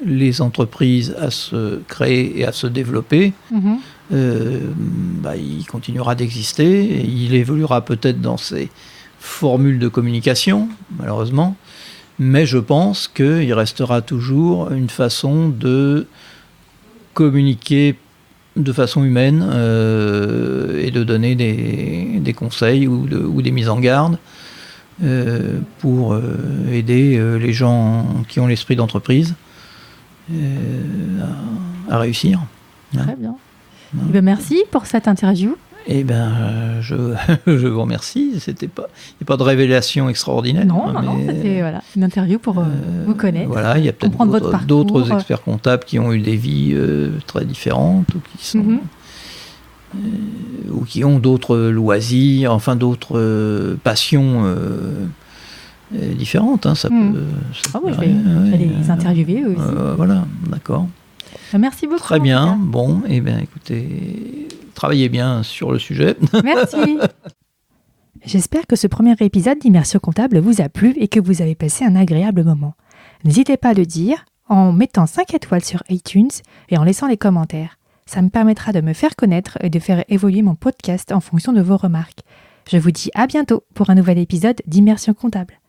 les entreprises à se créer et à se développer, il continuera d'exister, et il évoluera peut-être dans ses formules de communication, malheureusement, mais je pense qu'il restera toujours une façon de communiquer de façon humaine et de donner des conseils ou des mises en garde pour aider les gens qui ont l'esprit d'entreprise à réussir. Très bien. Merci pour cette interview. Je vous remercie. Il n'y a pas de révélation extraordinaire. Non, c'était une interview pour vous connaître. Voilà, il y a peut-être d'autres experts comptables qui ont eu des vies très différentes, ou qui ont d'autres loisirs, enfin d'autres passions différentes. Ça peut. Je vais les interviewer aussi. Voilà, d'accord. Merci beaucoup. Très bien. Bon, écoutez, travaillez bien sur le sujet. Merci. J'espère que ce premier épisode d'Immersion Comptable vous a plu et que vous avez passé un agréable moment. N'hésitez pas à le dire en mettant 5 étoiles sur iTunes et en laissant des commentaires. Ça me permettra de me faire connaître et de faire évoluer mon podcast en fonction de vos remarques. Je vous dis à bientôt pour un nouvel épisode d'Immersion Comptable.